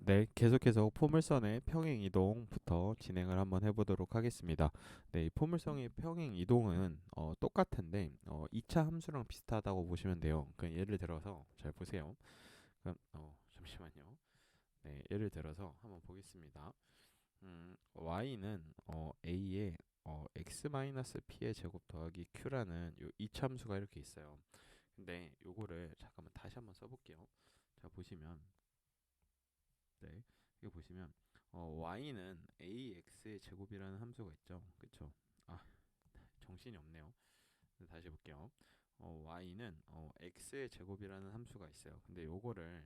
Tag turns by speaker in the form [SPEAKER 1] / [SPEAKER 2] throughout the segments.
[SPEAKER 1] 네, 계속해서 포물선의 평행 이동부터 진행을 한번 해보도록 하겠습니다. 네, 이 포물선의 평행 이동은 똑같은데 2차 함수랑 비슷하다고 보시면 돼요. 그 예를 들어서 잘 보세요. 그럼 잠시만요. 네, 예를 들어서 한번 보겠습니다. y는 a의 x-p의 제곱 더하기 q라는 요 2차 함수가 이렇게 있어요. 근데 요거를 잠깐만 다시 한번 써볼게요. 자, 보시면 네, 이거 보시면 y는 ax의 제곱이라는 함수가 있죠. 그쵸? 아, 정신이 없네요. 다시 볼게요. y는 x의 제곱이라는 함수가 있어요. 근데 요거를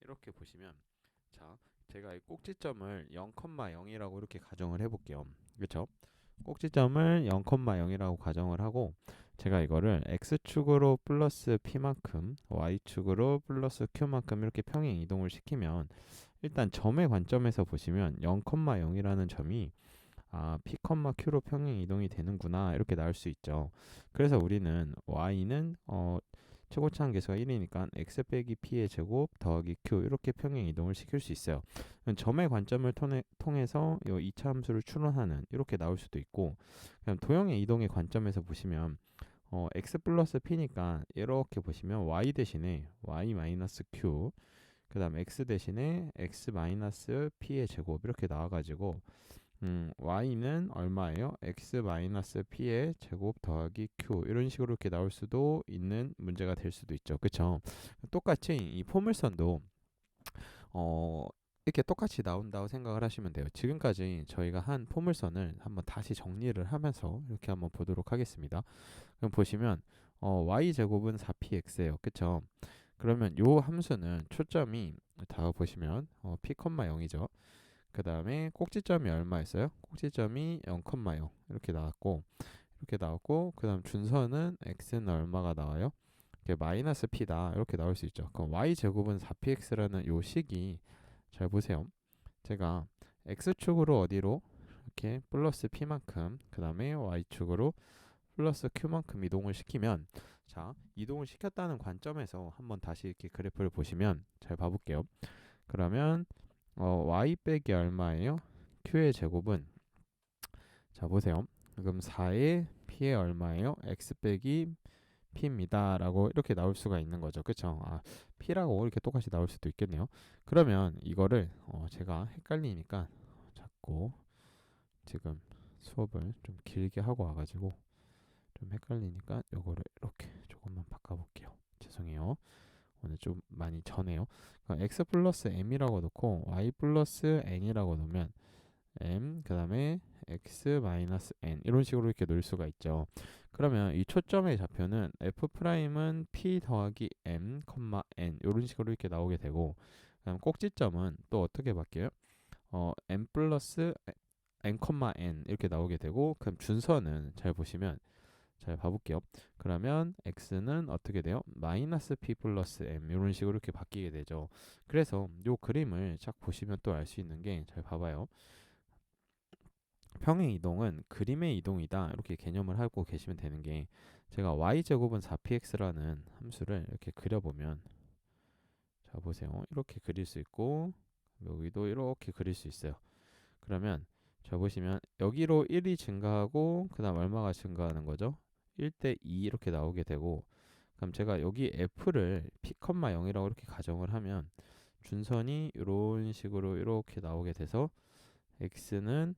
[SPEAKER 1] 이렇게 보시면, 자, 제가 이 꼭지점을 0,0이라고 이렇게 가정을 해볼게요. 그쵸? 꼭지점을 0,0이라고 가정을 하고, 제가 이거를 x축으로 플러스 p만큼, y축으로 플러스 q만큼 이렇게 평행 이동을 시키면, 일단 점의 관점에서 보시면 0,0이라는 점이 p, q로 평행 이동이 되는구나 이렇게 나올 수 있죠. 그래서 우리는 y는 최고차항 계수가 1이니까 x 빼기 p의 제곱 더하기 q 이렇게 평행 이동을 시킬 수 있어요. 점의 관점을 통해서 이 2차 함수를 추론하는 이렇게 나올 수도 있고, 그냥 도형의 이동의 관점에서 보시면 x 플러스 p니까 이렇게 보시면 y 대신에 y 마이너스 q, 그 다음 x 대신에 x 마이너스 p의 제곱 이렇게 나와가지고 y는 얼마예요? x 마이너스 p의 제곱 더하기 q 이런 식으로 이렇게 나올 수도 있는 문제가 될 수도 있죠. 그쵸? 똑같이 이 포물선도 어 이렇게 똑같이 나온다고 생각을 하시면 돼요. 지금까지 저희가 한 포물선을 한번 다시 정리를 하면서 이렇게 한번 보도록 하겠습니다. 그럼 보시면 y 제곱은 4px예요. 그쵸? 그러면 요 함수는 초점이 다 보시면 p, 0이죠. 그 다음에 꼭지점이 얼마였어요? 꼭지점이 0,0 이렇게 나왔고 그 다음 준선은 x는 얼마가 나와요? 이렇게 마이너스 p다 이렇게 나올 수 있죠. 그럼 y 제곱은 4px라는 요 식이 잘 보세요. 제가 x축으로 어디로 이렇게 플러스 p만큼 그 다음에 y축으로 플러스 q만큼 이동을 시키면, 자, 이동을 시켰다는 관점에서 한번 다시 이렇게 그래프를 보시면 잘 봐볼게요. 그러면 y 빼기 얼마예요? q의 제곱은, 자 보세요. 그럼 4의 p의 얼마예요? x 빼기 p입니다 라고 이렇게 나올 수가 있는 거죠. 그쵸? p라고 이렇게 똑같이 나올 수도 있겠네요. 그러면 이거를 제가 헷갈리니까 자꾸 지금 수업을 좀 길게 하고 와가지고 좀 헷갈리니까 요거를 이렇게 조금만 바꿔볼게요. 죄송해요. 오늘 좀 많이 전해요. x 플러스 m이라고 놓고 y 플러스 n이라고 놓으면 m 그 다음에 x 마이너스 n 이런 식으로 이렇게 놓을 수가 있죠. 그러면 이 초점의 좌표는 f 프라임은 p 더하기 m, n 이런 식으로 이렇게 나오게 되고, 그다음 꼭지점은 또 어떻게 바뀌어요? m 플러스 n, n 이렇게 나오게 되고, 그럼 준선은 잘 보시면 잘 봐볼게요. 그러면 x는 어떻게 돼요? 마이너스 p 플러스 m 이런 식으로 이렇게 바뀌게 되죠. 그래서 이 그림을 쫙 보시면 또 알 수 있는 게, 잘 봐봐요. 평행 이동은 그림의 이동이다 이렇게 개념을 하고 계시면 되는 게, 제가 y제곱은 4px라는 함수를 이렇게 그려보면, 자 보세요. 이렇게 그릴 수 있고 여기도 이렇게 그릴 수 있어요. 그러면 자 보시면 여기로 1이 증가하고 그 다음 얼마가 증가하는 거죠? 1대 2 이렇게 나오게 되고, 그럼 제가 여기 f를 p, 0이라고 이렇게 가정을 하면 준선이 이런 식으로 이렇게 나오게 돼서 x는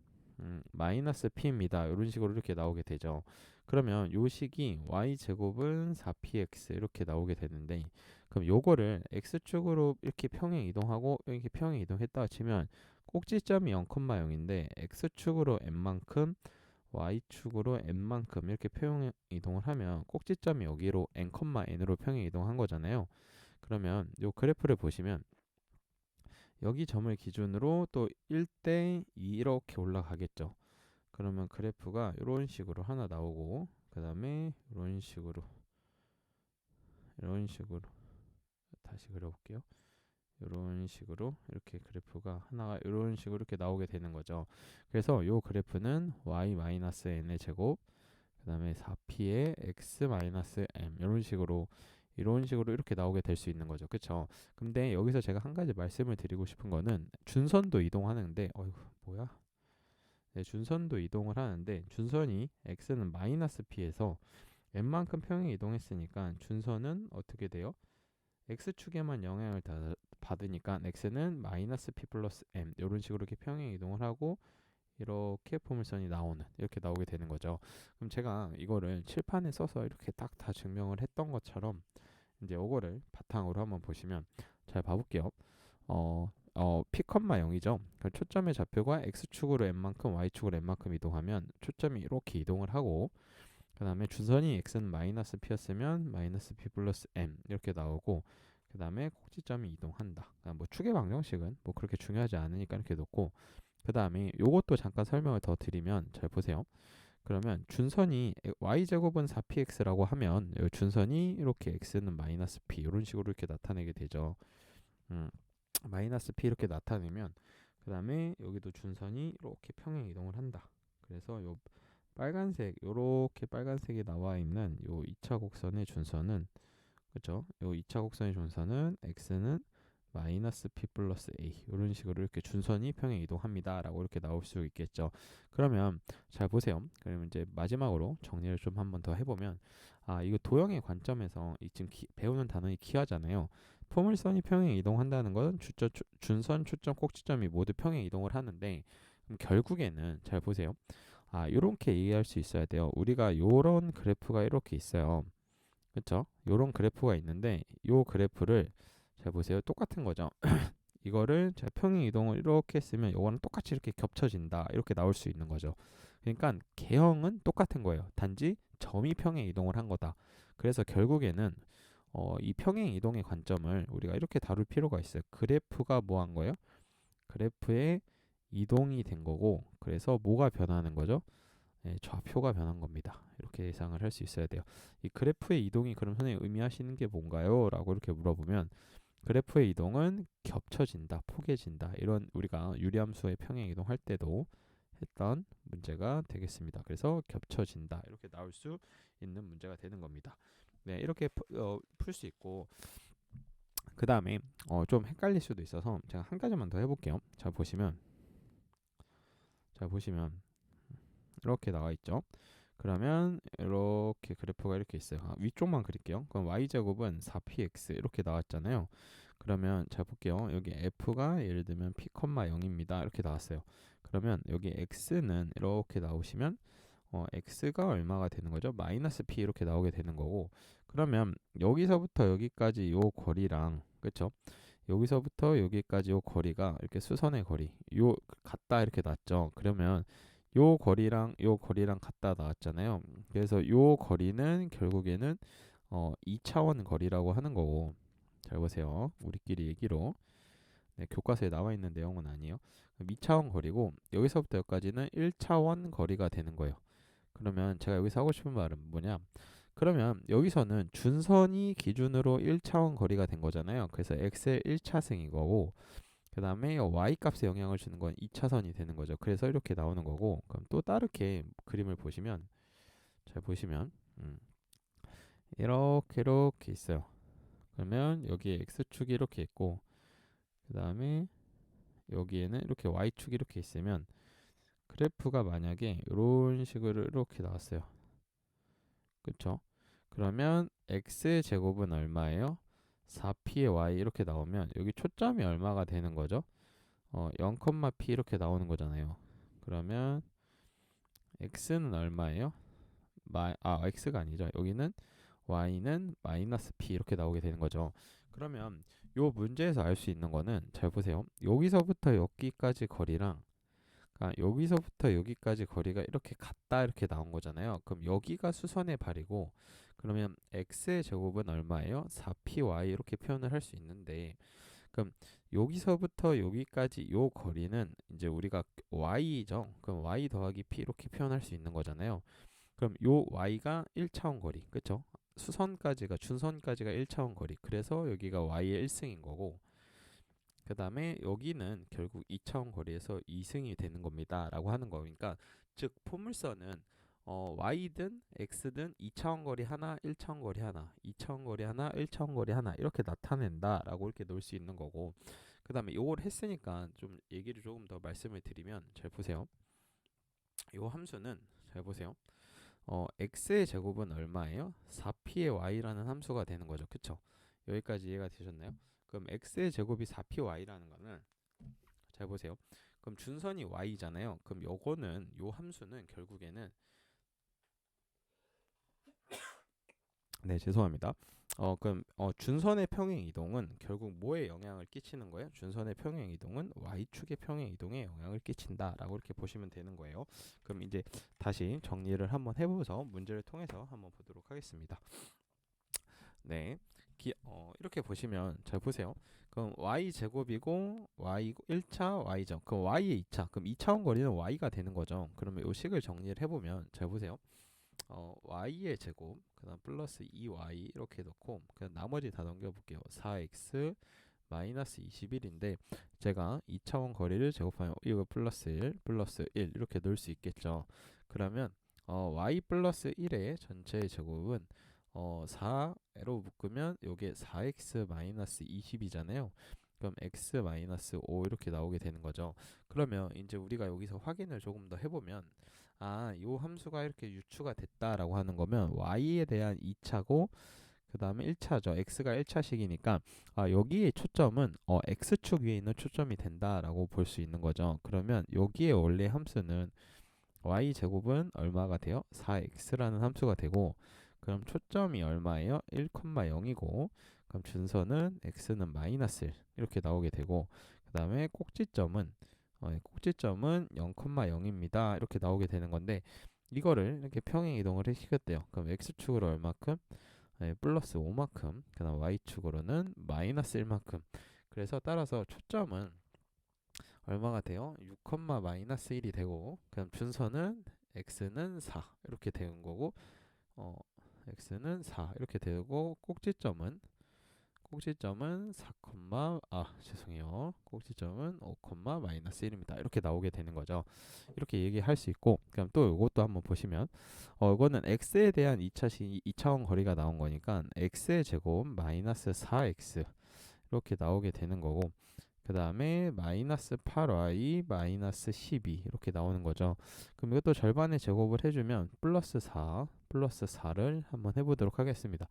[SPEAKER 1] 마이너스 p입니다. 이런 식으로 이렇게 나오게 되죠. 그러면 요 식이 y제곱은 4px 이렇게 나오게 되는데, 그럼 요거를 x축으로 이렇게 평행 이동하고 이렇게 평행 이동했다 치면 꼭지점이 0,0인데 x축으로 n만큼 y축으로 n만큼 이렇게 평행 이동을 하면 꼭지점이 여기로 n,n으로 평행 이동한 거잖아요. 그러면 요 그래프를 보시면 여기 점을 기준으로 또 1대 2 이렇게 올라가겠죠. 그러면 그래프가 이런 식으로 하나 나오고, 그 다음에 이런 식으로 다시 그려볼게요. 이런 식으로 이렇게 그래프가 하나가 이런 식으로 이렇게 나오게 되는 거죠. 그래서 이 그래프는 y-n의 제곱 그 다음에 4p의 x-m 이런 식으로 이런 식으로 이렇게 나오게 될 수 있는 거죠. 그쵸? 근데 여기서 제가 한 가지 말씀을 드리고 싶은 거는 준선도 이동하는데 어이구 뭐야? 네, 준선도 이동을 하는데 준선이 x는 마이너스 p에서 n만큼 평행 이동했으니까 준선은 어떻게 돼요? x축에만 영향을 받으니까 x는 마이너스 p 플러스 m 이런 식으로 이렇게 평행 이동을 하고 이렇게 포물선이 나오는 이렇게 나오게 되는 거죠. 그럼 제가 이거를 칠판에 써서 이렇게 딱 다 증명을 했던 것처럼 이제 요거를 바탕으로 한번 보시면 잘 봐볼게요. p, 0이죠. 그 초점의 좌표가 x축으로 n만큼 y축으로 n만큼 이동하면 초점이 이렇게 이동을 하고 그 다음에 주선이 x는 마이너스 p였으면 마이너스 p 플러스 m 이렇게 나오고 그 다음에 꼭지점이 이동한다. 그러니까 뭐 축의 방정식은 뭐 그렇게 중요하지 않으니까 이렇게 놓고 그 다음에 요것도 잠깐 설명을 더 드리면 잘 보세요. 그러면 준선이 y제곱은 4px라고 하면 요 준선이 이렇게 x는 마이너스 p 이런 식으로 이렇게 나타내게 되죠. 마이너스 p 이렇게 나타내면 그 다음에 여기도 준선이 이렇게 평행 이동을 한다. 그래서 요 빨간색 요렇게 빨간색이 나와 있는 요 2차 곡선의 준선은 그죠? 요 2차 곡선의 준선은 x는 마이너스 p 플러스 a 이런 식으로 이렇게 준선이 평행 이동합니다 라고 이렇게 나올 수 있겠죠. 그러면 잘 보세요. 그러면 이제 마지막으로 정리를 좀 한번 더 해보면 이거 도형의 관점에서 이 지금 배우는 단어이 기하잖아요. 포물선이 평행 이동한다는 건 준선, 초점, 꼭지점이 모두 평행 이동을 하는데 그럼 결국에는 잘 보세요. 요렇게 이해할 수 있어야 돼요. 우리가 요런 그래프가 이렇게 있어요. 그쵸? 요런 그래프가 있는데 요 그래프를 잘 보세요. 똑같은 거죠. 이거를 제가 평행 이동을 이렇게 쓰면 요거는 똑같이 이렇게 겹쳐진다. 이렇게 나올 수 있는 거죠. 그러니까 개형은 똑같은 거예요. 단지 점이 평행 이동을 한 거다. 그래서 결국에는 이 평행 이동의 관점을 우리가 이렇게 다룰 필요가 있어요. 그래프가 뭐 한 거예요? 그래프에 이동이 된 거고 그래서 뭐가 변하는 거죠? 네, 좌표가 변한 겁니다. 이렇게 예상을 할 수 있어야 돼요. 이 그래프의 이동이 그럼 선생님 의미하시는 게 뭔가요? 라고 이렇게 물어보면 그래프의 이동은 겹쳐진다, 포개진다 이런 우리가 유리함수의 평행 이동할 때도 했던 문제가 되겠습니다. 그래서 겹쳐진다 이렇게 나올 수 있는 문제가 되는 겁니다. 네, 이렇게 풀 수 있고 그 다음에 좀 헷갈릴 수도 있어서 제가 한 가지만 더 해볼게요. 자 보시면 이렇게 나와 있죠. 그러면 이렇게 그래프가 이렇게 있어요. 위쪽만 그릴게요. 그럼 y제곱은 4px 이렇게 나왔잖아요. 그러면 자 볼게요. 여기 f가 예를 들면 p, 0입니다. 이렇게 나왔어요. 그러면 여기 x는 이렇게 나오시면 x가 얼마가 되는 거죠? 마이너스 p 이렇게 나오게 되는 거고 그러면 여기서부터 여기까지 요 거리랑 그쵸? 여기서부터 여기까지 요 거리가 이렇게 수선의 거리 요 같다 이렇게 났죠. 그러면 요 거리랑 같다 나왔잖아요. 그래서 요 거리는 결국에는 2차원 거리라고 하는 거고 잘 보세요. 우리끼리 얘기로 네, 교과서에 나와 있는 내용은 아니에요. 2차원 거리고 여기서부터 여기까지는 1차원 거리가 되는 거예요. 그러면 제가 여기서 하고 싶은 말은 뭐냐? 그러면 여기서는 준선이 기준으로 1차원 거리가 된 거잖아요. 그래서 x의 1차승인 거고 그 다음에 y 값에 영향을 주는 건 2차선이 되는 거죠. 그래서 이렇게 나오는 거고 그럼 또 다르게 그림을 보시면 잘 보시면 이렇게 있어요. 그러면 여기에 x축이 이렇게 있고 그 다음에 여기에는 이렇게 y축이 이렇게 있으면 그래프가 만약에 이런 식으로 이렇게 나왔어요. 그쵸? 그러면 x제곱은 얼마예요? 4p의 y 이렇게 나오면 여기 초점이 얼마가 되는 거죠? 0, p 이렇게 나오는 거잖아요. 그러면 x는 얼마예요? x가 아니죠. 여기는 y는 마이너스 p 이렇게 나오게 되는 거죠. 그러면 요 문제에서 알 수 있는 거는 잘 보세요. 여기서부터 여기까지 거리랑 그러니까 여기서부터 여기까지 거리가 이렇게 같다 이렇게 나온 거잖아요. 그럼 여기가 수선의 발이고 그러면 x의 제곱은 얼마예요? 4py 이렇게 표현을 할 수 있는데 그럼 여기서부터 여기까지 요 거리는 이제 우리가 y죠. 그럼 y 더하기 p 이렇게 표현할 수 있는 거잖아요. 그럼 요 y가 1차원 거리, 그쵸? 준선까지가 1차원 거리. 그래서 여기가 y의 1승인 거고 그 다음에 여기는 결국 2차원 거리에서 2승이 되는 겁니다. 라고 하는 거니까 즉 포물선은 y든 x든 2차원 거리 하나, 1차원 거리 하나, 2차원 거리 하나, 1차원 거리 하나 이렇게 나타낸다라고 이렇게 놓을 수 있는 거고, 그 다음에 요걸 했으니까 좀 얘기를 조금 더 말씀을 드리면, 잘 보세요. 요 함수는 잘 보세요. x의 제곱은 얼마예요? 4p의 y라는 함수가 되는 거죠. 그쵸? 여기까지 이해가 되셨나요? 그럼 x의 제곱이 4py라는 거는, 잘 보세요. 그럼 준선이 y잖아요. 그럼 요거는, 요 함수는 결국에는, 네, 죄송합니다. 그럼 준선의 평행 이동은 결국 뭐에 영향을 끼치는 거예요? 준선의 평행 이동은 y축의 평행 이동에 영향을 끼친다라고 이렇게 보시면 되는 거예요. 그럼 이제 다시 정리를 한번 해보서 문제를 통해서 한번 보도록 하겠습니다. 네, 이렇게 보시면 잘 보세요. 그럼 y 제곱이고 y 1차 y죠. 그럼 y의 2차. 그럼 2차원 거리는 y가 되는 거죠. 그러면 이 식을 정리를 해보면 잘 보세요. y의 제곱 그다음 플러스 2y 이렇게 넣고 그냥 나머지 다 넘겨볼게요. 4x 마이너스 21인데 제가 2차원 거리를 제곱하면 이거 플러스 1 플러스 1 이렇게 넣을 수 있겠죠. 그러면 y 플러스 1의 전체의 제곱은 4로 묶으면 요게 4x 마이너스 20이잖아요. 그럼 x 마이너스 5 이렇게 나오게 되는 거죠. 그러면 이제 우리가 여기서 확인을 조금 더 해보면, 요 함수가 이렇게 유추가 됐다라고 하는 거면 y에 대한 2차고 그 다음에 1차죠. x가 1차식이니까 여기에 초점은 x축 위에 있는 초점이 된다라고 볼 수 있는 거죠. 그러면 여기에 원래 함수는 y제곱은 얼마가 돼요? 4x라는 함수가 되고, 그럼 초점이 얼마예요? 1,0이고 그럼 준선은 x는 마이너스 1 이렇게 나오게 되고, 그 다음에 꼭지점은 0,0입니다 이렇게 나오게 되는 건데, 이거를 이렇게 평행 이동을 시켰대요. 그럼 x축으로 얼마큼? 플러스 5만큼, 그 다음 y축으로는 마이너스 1만큼. 그래서 따라서 초점은 얼마가 돼요? 6, 마이너스 1이 되고, 그럼 준선은 x는 4 이렇게 되는 거고, 어, x는 4 이렇게 되고, 꼭지점은 4, 죄송해요. 꼭지점은 5, 마이너스 1입니다. 이렇게 나오게 되는 거죠. 이렇게 얘기할 수 있고, 그럼 또 이것도 한번 보시면, 이거는 x에 대한 2차원 거리가 나온 거니까 x의 제곱 마이너스 4x 이렇게 나오게 되는 거고, 그 다음에 마이너스 8y 마이너스 12 이렇게 나오는 거죠. 그럼 이것도 절반의 제곱을 해주면 플러스 4를 한번 해보도록 하겠습니다.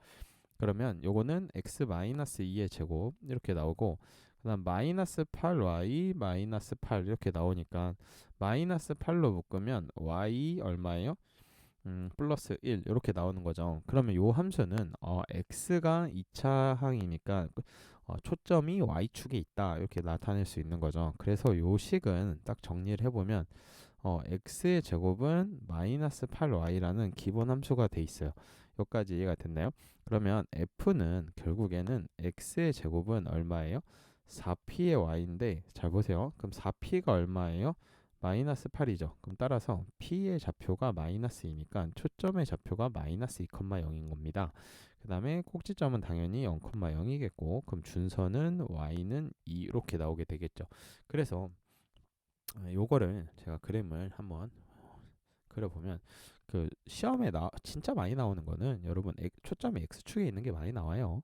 [SPEAKER 1] 그러면 요거는 x 마이너스 2의 제곱 이렇게 나오고, 그 다음 마이너스 8y 마이너스 8 이렇게 나오니까 마이너스 8로 묶으면 y 얼마예요? 플러스 1 이렇게 나오는 거죠. 그러면 요 함수는 x가 2차 항이니까 초점이 y축에 있다 이렇게 나타낼 수 있는 거죠. 그래서 요 식은 딱 정리를 해보면 x의 제곱은 마이너스 8y라는 기본 함수가 돼 있어요. 여기까지 이해가 됐나요? 그러면 f는 결국에는 x의 제곱은 얼마예요? 4p의 y인데, 잘 보세요. 그럼 4p가 얼마예요? 마이너스 8이죠. 그럼 따라서 p의 좌표가 마이너스 2니까 초점의 좌표가 마이너스 2,0인 겁니다. 그 다음에 꼭지점은 당연히 0,0이겠고, 그럼 준선은 y는 2 이렇게 나오게 되겠죠. 그래서 요거를 제가 그림을 한번 그려보면, 그 시험에 진짜 많이 나오는 거는 여러분 초점이 x축에 있는 게 많이 나와요.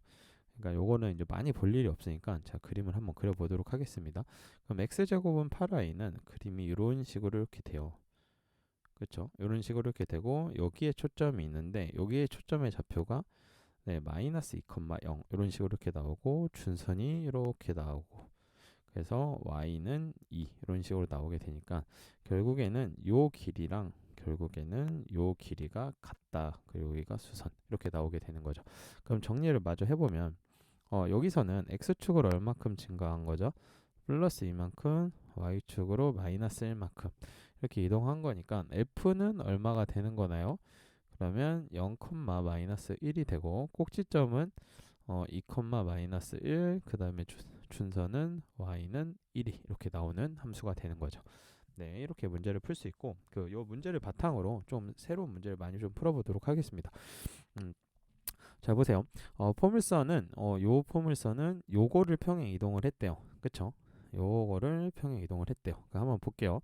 [SPEAKER 1] 그러니까 요거는 이제 많이 볼 일이 없으니까 제가 그림을 한번 그려보도록 하겠습니다. 그럼 x제곱은 8y는 그림이 이런 식으로 이렇게 돼요. 그렇죠? 이런 식으로 이렇게 되고, 여기에 초점이 있는데 여기에 초점의 좌표가 마이너스 2,0 이런 식으로 이렇게 나오고, 준선이 이렇게 나오고, 그래서 y는 2 이런 식으로 나오게 되니까 결국에는 요 길이가 같다. 그리고 여기가 수선 이렇게 나오게 되는 거죠. 그럼 정리를 마저 해보면 여기서는 x축으로 얼마큼 증가한 거죠? 플러스 2만큼, y축으로 마이너스 1만큼 이렇게 이동한 거니까 f는 얼마가 되는 거나요? 그러면 0, 마이너스 1이 되고, 꼭지점은 2, 마이너스 1, 그 다음에 준선은 y는 1이 이렇게 나오는 함수가 되는 거죠. 네, 이렇게 문제를 풀 수 있고, 요 문제를 바탕으로 좀 새로운 문제를 많이 좀 풀어보도록 하겠습니다. 잘 보세요. 요 포물선은 요거를 평행 이동을 했대요. 그쵸? 요거를 평행 이동을 했대요. 한번 볼게요.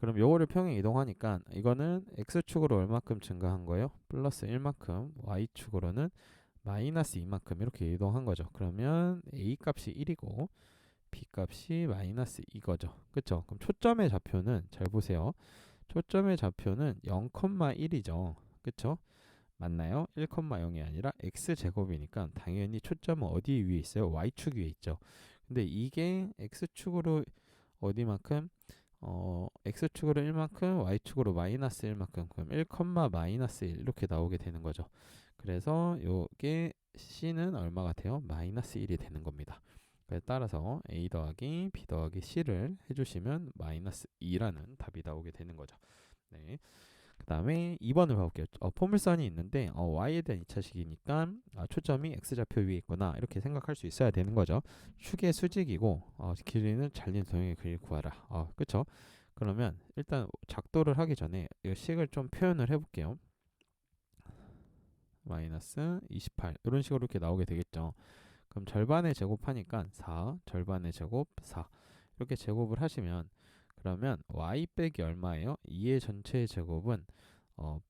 [SPEAKER 1] 그럼 요거를 평행 이동하니까 이거는 x축으로 얼마큼 증가한 거예요? 플러스 1만큼, y축으로는 마이너스 2만큼 이렇게 이동한 거죠. 그러면 a 값이 1이고 b 값이 마이너스 2거죠. 그쵸? 그럼 초점의 좌표는 잘 보세요. 초점의 좌표는 0,1이죠. 그쵸? 맞나요? 1,0이 아니라 x제곱이니까 당연히 초점은 어디 위에 있어요? y축 위에 있죠. 근데 이게 x축으로 어디만큼? x축으로 1만큼, y축으로 마이너스 1만큼, 그럼 1, 마이너스 1 이렇게 나오게 되는 거죠. 그래서 요게 c는 얼마가 돼요? 마이너스 1이 되는 겁니다. 따라서 a 더하기 b 더하기 c를 해주시면 마이너스 2라는 답이 나오게 되는 거죠. 네. 그 다음에 2번을 봐볼게요. 포물선이 있는데 y에 대한 2차식이니까 초점이 x좌표 위에 있구나 이렇게 생각할 수 있어야 되는 거죠. 축의 수직이고 길이는 잘린 도형의 길이를 구하라. 그쵸? 그러면 일단 작도를 하기 전에 이 식을 좀 표현을 해볼게요. 마이너스 28 이런 식으로 이렇게 나오게 되겠죠. 그럼 절반의 제곱하니까 4, 절반의 제곱 4 이렇게 제곱을 하시면 그러면 y 빼기 얼마예요? 2의 전체의 제곱은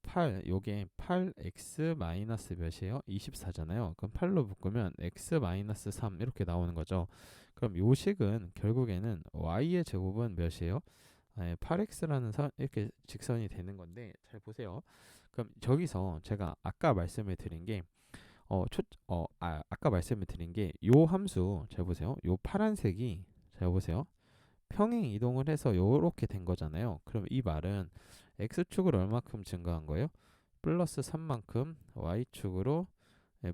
[SPEAKER 1] 8, 요게 8x 마이너스 몇이에요? 24잖아요. 그럼 8로 묶으면 x 마이너스 3 이렇게 나오는 거죠. 그럼 요 식은 결국에는 y의 제곱은 몇이에요? 8x라는 이렇게 직선이 되는 건데 잘 보세요. 그럼 저기서 제가 아까 말씀을 드린 게 아까 말씀을 드린 게 요 함수 잘 보세요. 요 파란색이 잘 보세요. 평행 이동을 해서 요렇게 된 거잖아요. 그럼 이 말은 x축으로 얼마큼 증가한 거예요? 플러스 3만큼, y축으로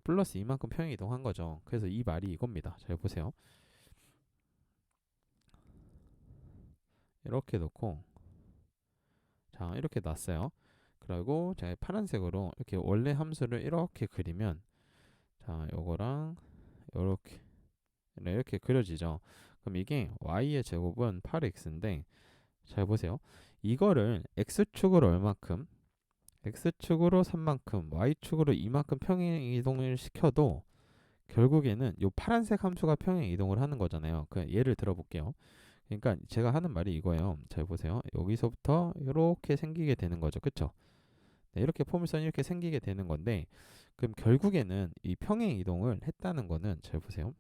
[SPEAKER 1] 플러스 2만큼 평행 이동한 거죠. 그래서 이 말이 이겁니다. 잘 보세요. 이렇게 놓고 자 이렇게 놨어요. 그리고 제가 파란색으로 이렇게 원래 함수를 이렇게 그리면 자 요거랑 요렇게 이렇게 그려지죠. 그럼 이게 y의 제곱은 8x인데 잘 보세요. 이거를 x축으로 얼마큼 x축으로 3만큼 y축으로 2만큼 평행 이동을 시켜도 결국에는 이 파란색 함수가 평행 이동을 하는 거잖아요. 그 예를 들어 볼게요. 그러니까 제가 하는 말이 이거예요. 잘 보세요. 여기서부터 이렇게 생기게 되는 거죠. 그쵸? 네, 이렇게 포물선이 이렇게 생기게 되는 건데 그럼 결국에는 이 평행 이동을 했다는 거는 잘 보세요.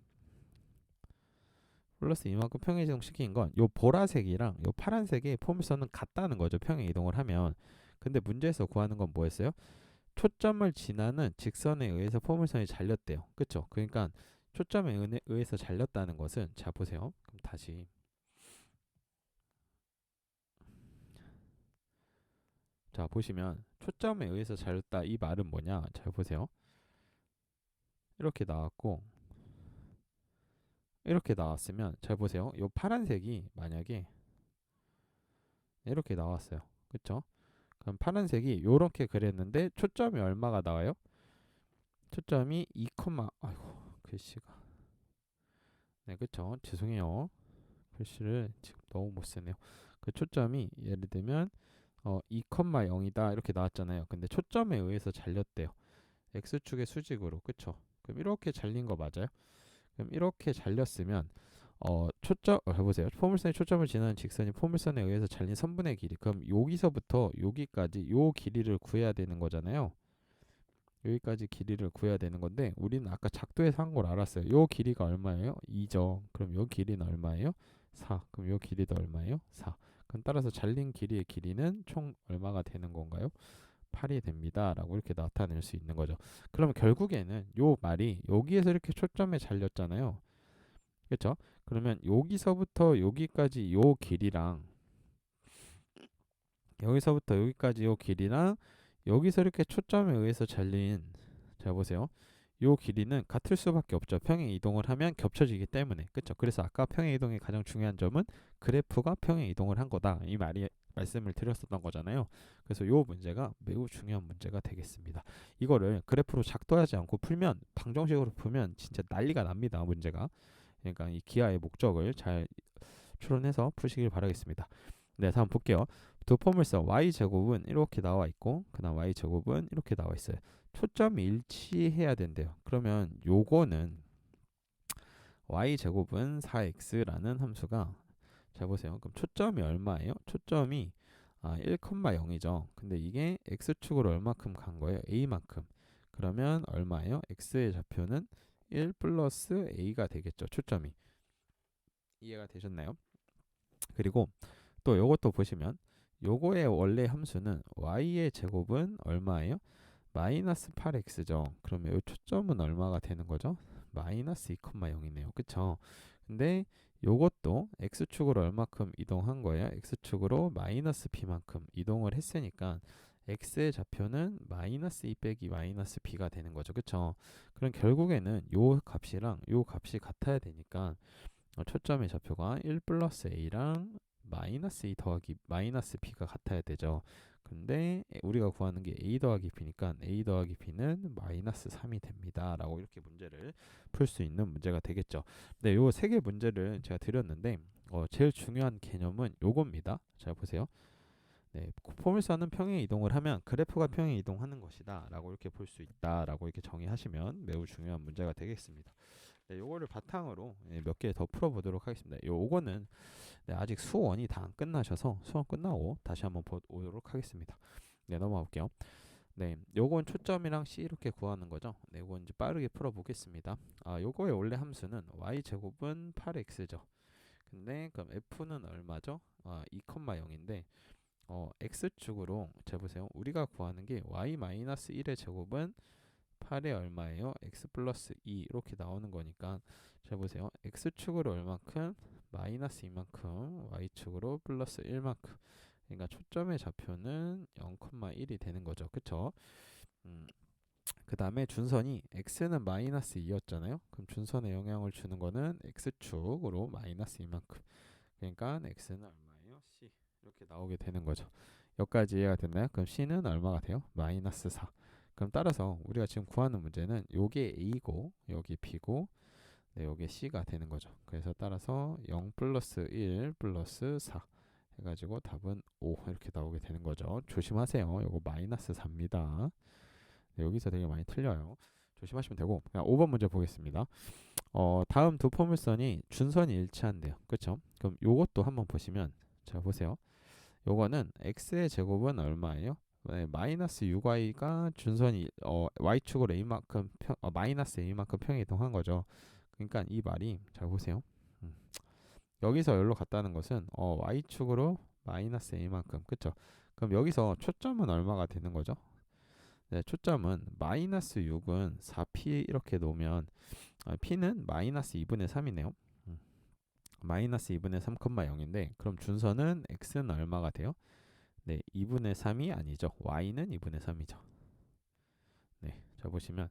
[SPEAKER 1] 플러스 이만큼 평행 이동 시킨 건 요 보라색이랑 요 파란색의 포물선은 같다는 거죠. 평행 이동을 하면. 근데 문제에서 구하는 건 뭐였어요? 초점을 지나는 직선에 의해서 포물선이 잘렸대요. 그쵸? 그러니까 초점에 의해서 잘렸다는 것은 자 보세요. 그럼 다시 자 보시면 초점에 의해서 잘렸다 이 말은 뭐냐? 잘 보세요. 이렇게 나왔고 이렇게 나왔으면 잘 보세요. 요 파란색이 만약에 이렇게 나왔어요. 그쵸? 그럼 파란색이 요렇게 그렸는데 초점이 얼마가 나와요? 초점이 2, 아이고 글씨가 네 그쵸 죄송해요. 글씨를 지금 너무 못 쓰네요. 그 초점이 예를 들면 2,0이다 이렇게 나왔잖아요. 근데 초점에 의해서 잘렸대요. x축의 수직으로 그쵸? 그럼 이렇게 잘린 거 맞아요? 그럼 이렇게 잘렸으면 해보세요. 포물선의 초점을 지나는 직선이 포물선에 의해서 잘린 선분의 길이. 그럼 여기서부터 여기까지 요 길이를 구해야 되는 거잖아요. 여기까지 길이를 구해야 되는 건데 우리는 아까 작도에서 한 걸 알았어요. 요 길이가 얼마예요? 2죠. 그럼 요 길이는 얼마예요? 4. 그럼 요 길이도 얼마예요? 4. 그럼 따라서 잘린 길이의 길이는 총 얼마가 되는 건가요? 8이 됩니다. 라고 이렇게 나타낼 수 있는 거죠. 그러면 결국에는 요 말이 여기에서 이렇게 초점에 잘렸잖아요. 그렇죠? 그러면 여기서부터 여기까지 요 길이랑 여기서부터 여기까지 요 길이랑 여기서 이렇게 초점에 의해서 잘린 자 보세요. 요 길이는 같을 수밖에 없죠. 평행 이동을 하면 겹쳐지기 때문에. 그렇죠? 그래서 아까 평행 이동의 가장 중요한 점은 그래프가 평행 이동을 한 거다. 이 말씀을 드렸었던 거잖아요. 그래서 요 문제가 매우 중요한 문제가 되겠습니다. 이거를 그래프로 작도하지 않고 풀면 방정식으로 풀면 진짜 난리가 납니다. 문제가. 그러니까 이 기하의 목적을 잘 추론해서 푸시길 바라겠습니다. 네, 다음 볼게요. 두 포물선 y제곱은 이렇게 나와 있고 그 다음 y제곱은 이렇게 나와 있어요. 초점이 일치해야 된대요. 그러면 요거는 y제곱은 4x라는 함수가 잘 보세요. 그럼 초점이 얼마예요? 초점이 1,0이죠. 근데 이게 x축으로 얼마큼 간 거예요? a만큼. 그러면 얼마예요? x의 좌표는 1 플러스 a가 되겠죠. 초점이. 이해가 되셨나요? 그리고 또 요것도 보시면 요거의 원래 함수는 y의 제곱은 얼마예요? 마이너스 8x죠. 그러면 요 초점은 얼마가 되는 거죠? 마이너스 2,0이네요. 그쵸? 근데 요것도 x축으로 얼마큼 이동한 거예요? x축으로 마이너스 b만큼 이동을 했으니까 x의 좌표는 마이너스 2 빼기 마이너스 b가 되는 거죠. 그쵸? 그럼 결국에는 요 값이랑 요 값이 같아야 되니까 초점의 좌표가 1 플러스 a랑 마이너스 2 더하기 마이너스 b가 같아야 되죠. 근데 우리가 구하는 게 a 더하기 b니까 a 더하기 b는 마이너스 3이 됩니다. 라고 이렇게 문제를 풀 수 있는 문제가 되겠죠. 네, 요 세 개 문제를 제가 드렸는데 제일 중요한 개념은 요겁니다. 자, 보세요. 네, 포물선은 평행 이동을 하면 그래프가 평행 이동하는 것이다. 라고 이렇게 볼 수 있다. 라고 이렇게 정의하시면 매우 중요한 문제가 되겠습니다. 네, 요거를 바탕으로 몇 개 더 풀어보도록 하겠습니다. 요거는 네, 아직 수원이 다 안 끝나셔서 수원 끝나고 다시 한번 보도록 하겠습니다. 네, 넘어가 볼게요. 네, 요건 초점이랑 C 이렇게 구하는 거죠. 네, 요건 이제 빠르게 풀어보겠습니다. 요거의 원래 함수는 y 제곱은 8x죠. 근데 그럼 f는 얼마죠? 2,0인데 x축으로 재보세요. 우리가 구하는 게 y-1의 제곱은 8에 얼마예요? x 플러스 2 이렇게 나오는 거니까 잘 보세요. x축으로 얼만큼? 마이너스 2만큼 y축으로 플러스 1만큼 그러니까 초점의 좌표는 0,1이 되는 거죠. 그쵸? 그 다음에 준선이 x는 마이너스 2였잖아요. 그럼 준선에 영향을 주는 거는 x축으로 마이너스 2만큼 그러니까 x는 얼마예요? c 이렇게 나오게 되는 거죠. 여기까지 이해가 됐나요? 그럼 c는 얼마가 돼요? 마이너스 4 그럼 따라서 우리가 지금 구하는 문제는 요게 a고 여기 b고 네, 요게 c가 되는 거죠. 그래서 따라서 0 플러스 1 플러스 4 해가지고 답은 5 이렇게 나오게 되는 거죠. 조심하세요. 요거 마이너스 4입니다. 네, 여기서 되게 많이 틀려요. 조심하시면 되고 그냥 5번 문제 보겠습니다. 다음 두 포물선이 준선이 일치한대요. 그쵸? 그럼 요것도 한번 보시면 자 보세요. 요거는 x의 제곱은 얼마예요? 네, 마이너스 6y가 준선이 y축으로 a만큼 마이너스 a만큼 평이동한 거죠. 그러니까 이 말이 잘 보세요. 여기서 여기로 갔다는 것은 y축으로 마이너스 a만큼 그쵸? 그럼 여기서 초점은 얼마가 되는 거죠? 네, 초점은 마이너스 6은 4p 이렇게 놓으면 p는 마이너스 2분의 3이네요. 마이너스 2분의 3,0인데 그럼 준선은 x는 얼마가 돼요? 네, 2분의 3이 아니죠. y는 2분의 3이죠. 네, 자 보시면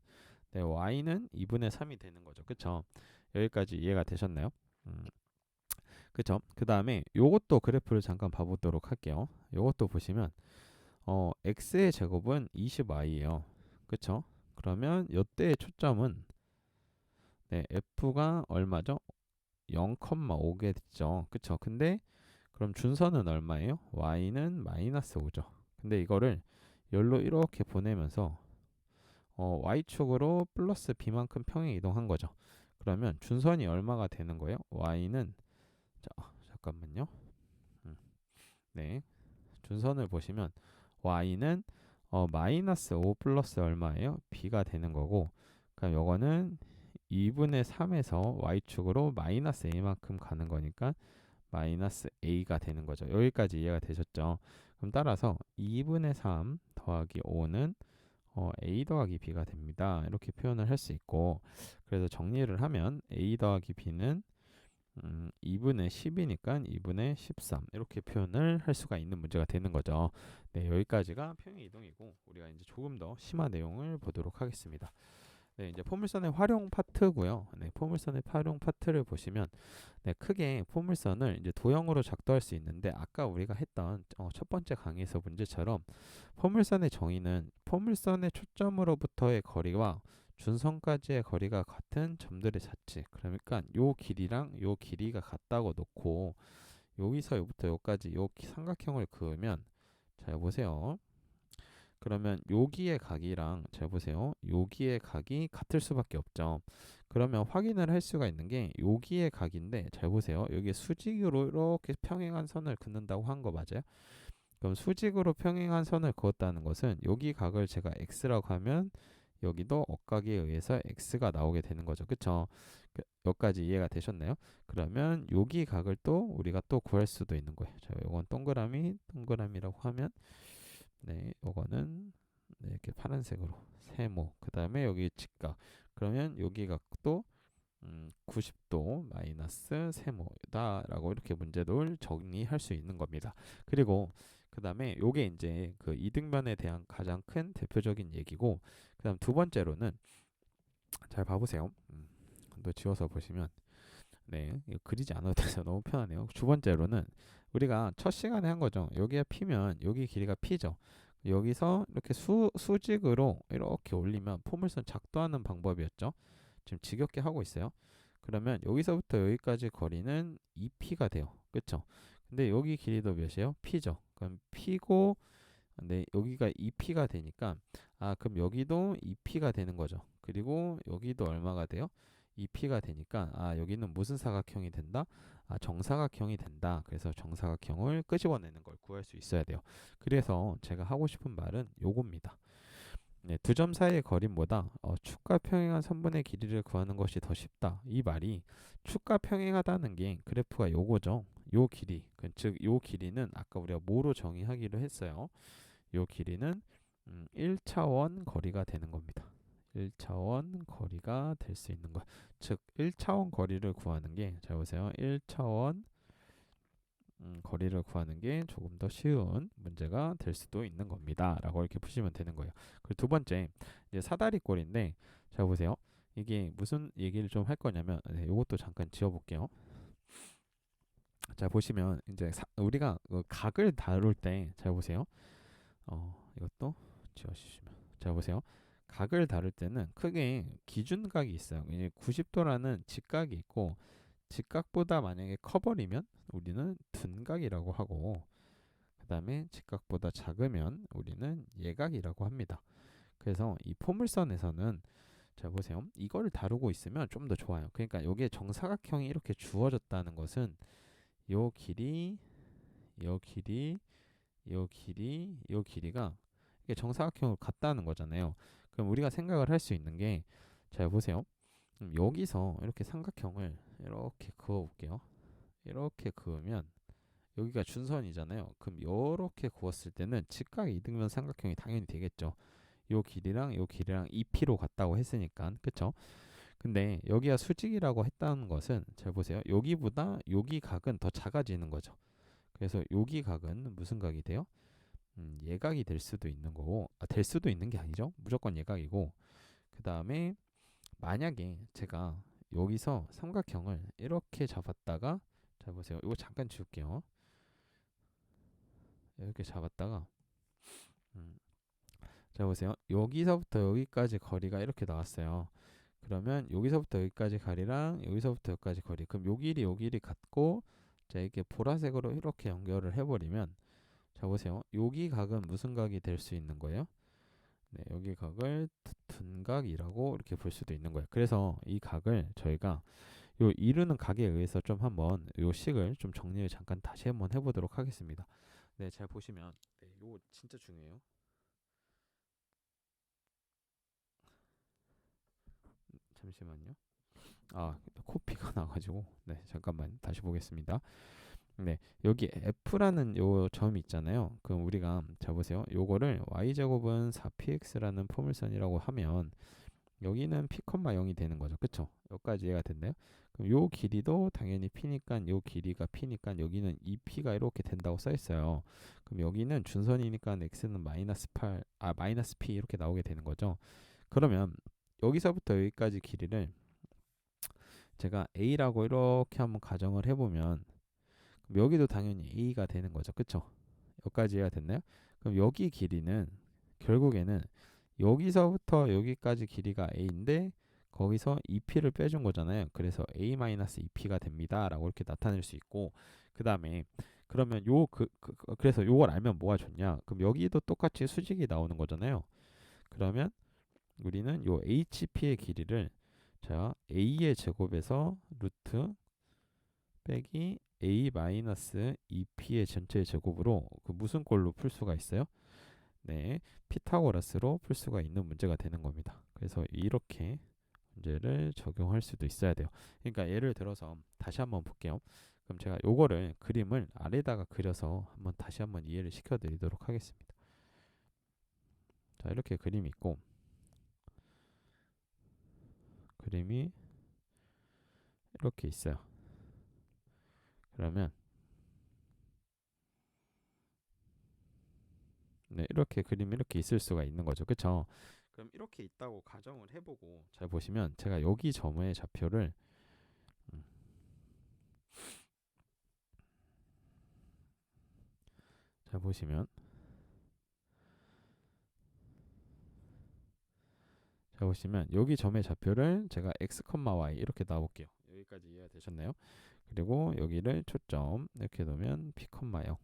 [SPEAKER 1] 네, y는 2분의 3이 되는 거죠. 그쵸? 여기까지 이해가 되셨나요? 그쵸? 그 다음에 요것도 그래프를 잠깐 봐보도록 할게요. 요것도 보시면 x의 제곱은 20y예요. 그쵸? 그러면 요때의 초점은 네, f가 얼마죠? 0,5게 됐죠. 그쵸? 근데 그럼 준선은 얼마예요? y는 마이너스 5죠. 근데 이거를 열로 이렇게 보내면서 y축으로 플러스 b만큼 평행 이동한 거죠. 그러면 준선이 얼마가 되는 거예요? y는 자, 잠깐만요. 네. 준선을 보시면 y는 마이너스 5 플러스 얼마예요? b가 되는 거고 그럼 요거는 2분의 3에서 y축으로 마이너스 a만큼 가는 거니까 마이너스 a가 되는 거죠. 여기까지 이해가 되셨죠? 그럼 따라서 2분의 3 더하기 5는 a 더하기 b가 됩니다. 이렇게 표현을 할 수 있고 그래서 정리를 하면 a 더하기 b는 2분의 10이니까 2분의 13 이렇게 표현을 할 수가 있는 문제가 되는 거죠. 네, 여기까지가 평행 이동이고 우리가 이제 조금 더 심화 내용을 보도록 하겠습니다. 네, 이제 포물선의 활용 파트고요. 네, 포물선의 활용 파트를 보시면 네, 크게 포물선을 이제 도형으로 작도할 수 있는데 아까 우리가 했던 첫 번째 강의에서 문제처럼 포물선의 정의는 포물선의 초점으로부터의 거리와 준선까지의 거리가 같은 점들의 자치. 그러니까 요 길이랑 요 길이가 같다고 놓고 여기서 여기부터 여기까지 요 삼각형을 그으면 잘 보세요. 그러면 여기의 각이랑 잘 보세요. 여기의 각이 같을 수밖에 없죠. 그러면 확인을 할 수가 있는 게 여기의 각인데 잘 보세요. 여기 수직으로 이렇게 평행한 선을 긋는다고 한 거 맞아요? 그럼 수직으로 평행한 선을 그었다는 것은 여기 각을 제가 x라고 하면 여기도 억각에 의해서 x가 나오게 되는 거죠. 그쵸? 여기까지 이해가 되셨나요? 그러면 여기 각을 또 우리가 또 구할 수도 있는 거예요. 자, 이건 동그라미라고 하면 요거는 이렇게 파란색으로 세모. 그 다음에 여기 직각. 그러면 여기 각도 90도 마이너스 세모다라고 이렇게 문제를 정리할 수 있는 겁니다. 그리고 그 다음에 요게 이제 그 이등변에 대한 가장 큰 대표적인 얘기고, 그 다음 두 번째로는 잘 봐보세요. 또 지워서 보시면 이거 그리지 않아도 돼서 너무 편하네요. 두 번째로는 우리가 첫 시간에 한 거죠. 여기가 P면 여기 길이가 P죠. 여기서 이렇게 수직으로 이렇게 올리면 포물선 작도하는 방법이었죠. 지금 지겹게 하고 있어요. 그러면 여기서부터 여기까지 거리는 2P가 돼요. 그쵸? 근데 여기 길이도 몇이에요? P죠. 그럼 P고, 근데 여기가 2P가 되니까, 그럼 여기도 2P가 되는 거죠. 그리고 여기도 얼마가 돼요? 2P가 되니까, 여기는 무슨 사각형이 된다? 정사각형이 된다. 그래서 정사각형을 끄집어내는 걸 구할 수 있어야 돼요. 그래서 제가 하고 싶은 말은 요겁니다. 두 점 사이의 거리보다 축과 평행한 선분의 길이를 구하는 것이 더 쉽다. 이 말이 축과 평행하다는 게 그래프가 요거죠. 요 길이, 즉 요 길이는 아까 우리가 뭐로 정의하기로 했어요. 요 길이는 1차원 거리가 되는 겁니다. 1차원 거리가 될 수 있는 것. 즉 1차원 거리를 구하는 게, 자 보세요. 1차원 거리를 구하는 게 조금 더 쉬운 문제가 될 수도 있는 겁니다. 라고 이렇게 푸시면 되는 거예요. 그리고 두 번째, 이제 사다리꼴인데, 자 보세요. 이게 무슨 얘기를 좀 할 거냐면, 이것도 잠깐 지워볼게요. 자 보시면 이제 우리가 그 각을 다룰 때, 자 보세요. 이것도 지워주시면, 자 보세요. 각을 다룰 때는 크게 기준각이 있어요. 이제 90도라는 직각이 있고, 직각보다 만약에 커버리면 우리는 둔각이라고 하고, 그 다음에 직각보다 작으면 우리는 예각이라고 합니다. 그래서 이 포물선에서는, 자 보세요. 이거를 다루고 있으면 좀 더 좋아요. 그러니까 여기에 정사각형이 이렇게 주어졌다는 것은 요 길이, 요 길이, 요 길이, 요 길이가 이게 정사각형으로 같다는 거잖아요. 그럼 우리가 생각을 할 수 있는 게, 자 보세요. 여기서 이렇게 삼각형을 이렇게 그어 볼게요. 이렇게 그으면 여기가 준선이잖아요. 그럼 이렇게 그었을 때는 직각 이등변 삼각형이 당연히 되겠죠. 요 길이랑 요 길이랑 2P로 같다고 했으니까. 그쵸? 근데 여기가 수직이라고 했다는 것은, 잘 보세요. 여기보다 여기 각은 더 작아지는 거죠. 그래서 여기 각은 무슨 각이 돼요? 예각이 될 수도 있는 거고, 될 수도 있는 게 아니죠. 무조건 예각이고, 그 다음에 만약에 제가 여기서 삼각형을 이렇게 잡았다가, 자 보세요. 이거 잠깐 지울게요. 이렇게 잡았다가, 음, 자 보세요. 여기서부터 여기까지 거리가 이렇게 나왔어요. 그러면 여기서부터 여기까지 거리랑 여기서부터 여기까지 거리, 그럼 요 길이 같고, 자 이렇게 보라색으로 이렇게 연결을 해버리면, 자 보세요. 여기 각은 무슨 각이 될 수 있는 거예요? 여기 각을 둔각이라고 이렇게 볼 수도 있는 거예요. 그래서 이 각을 저희가 요 이루는 각에 의해서 좀 한번 요 식을 좀 정리를 잠깐 다시 한번 해보도록 하겠습니다. 잘 보시면, 요 진짜 중요해요. 잠시만요. 코피가 나가지고, 잠깐만 다시 보겠습니다. 여기 F라는 요 점이 있잖아요. 그럼 우리가, 자 보세요. 요거를 y제곱은 4px라는 포물선이라고 하면 여기는 p, 0이 되는 거죠. 그쵸? 여기까지 이해가 됐나요? 그럼 요 길이도 당연히 p니까 요 길이가 p니까 여기는 2p가 이렇게 된다고 써 있어요. 그럼 여기는 준선이니까 x는 마이너스 p 이렇게 나오게 되는 거죠. 그러면 여기서부터 여기까지 길이를 제가 a라고 이렇게 한번 가정을 해보면, 그럼 여기도 당연히 a가 되는 거죠. 그쵸? 여기까지 이해가 됐나요? 그럼 여기 길이는 결국에는 여기서부터 여기까지 길이가 a인데 거기서 2p를 빼준 거잖아요. 그래서 a-2p가 됩니다. 라고 이렇게 나타낼 수 있고, 그 다음에 그러면 그래서 요걸 알면 뭐가 좋냐? 그럼 여기도 똑같이 수직이 나오는 거잖아요. 그러면 우리는 요 hp의 길이를, 자 a의 제곱에서 루트 빼기 a 마이너스 2p의 전체 제곱으로 그 무슨 꼴로 풀 수가 있어요? 네, 피타고라스로 풀 수가 있는 문제가 되는 겁니다. 그래서 이렇게 문제를 적용할 수도 있어야 돼요. 그러니까 예를 들어서 다시 한번 볼게요. 그럼 제가 요거를 그림을 아래다가 그려서 한번 다시 한번 이해를 시켜드리도록 하겠습니다. 자, 이렇게 그림이 있고 그림이 이렇게 있어요. 그러면 네, 이렇게 그림이 이렇게 있을 수가 있는 거죠. 그쵸? 그럼 이렇게 있다고 가정을 해보고 잘 보시면 제가 여기 점의 좌표를 음, 잘 보시면 여기 점의 좌표를 제가 x, y 이렇게 놔볼게요. 여기까지 이해가 되셨나요? 그리고 여기를 초점 이렇게 놓으면 p, 0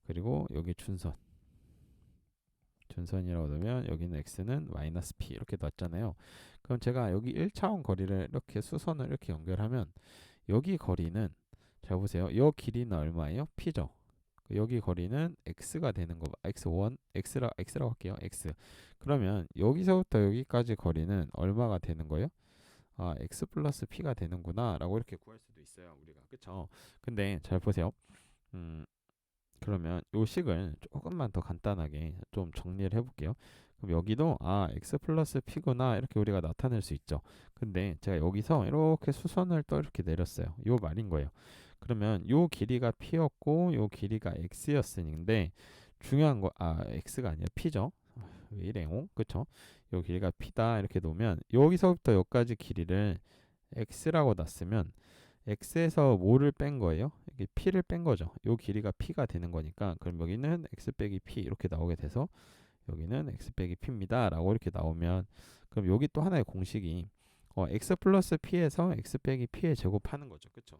[SPEAKER 1] 그리고 여기 준선이라고 놓으면 여기는 x는 마이너스 p 이렇게 놨잖아요. 그럼 제가 여기 1차원 거리를 이렇게 수선을 이렇게 연결하면 여기 거리는 잘 보세요. 이 길이는 얼마예요? p죠. 여기 거리는 x가 되는 거 x1 x라고 할게요. x. 그러면 여기서부터 여기까지 거리는 얼마가 되는 거예요? 아, x 플러스 p가 되는구나 라고 이렇게 구할 수도 있어요. 우리가. 그쵸? 근데 잘 보세요. 음, 그러면 요 식을 조금만 더 간단하게 좀 정리를 해볼게요. 그럼 여기도 아 x 플러스 p구나 이렇게 우리가 나타낼 수 있죠. 근데 제가 여기서 이렇게 수선을 또 이렇게 내렸어요. 요 말인 거예요. 그러면 요 길이가 p였고 요 길이가 x였으는데 중요한 거 x가 아니라 p죠. 왜 이래요? 그쵸? 요 길이가 p다 이렇게 놓으면 여기서부터 여기까지 길이를 x라고 놨으면 x에서 뭐를 뺀 거예요? 이게 p를 뺀 거죠. 요 길이가 p가 되는 거니까 그럼 여기는 x 빼기 p 이렇게 나오게 돼서 여기는 x 빼기 p입니다 라고 이렇게 나오면 그럼 여기 또 하나의 공식이 x 플러스 p에서 x 빼기 p의 제곱하는 거죠. 그쵸?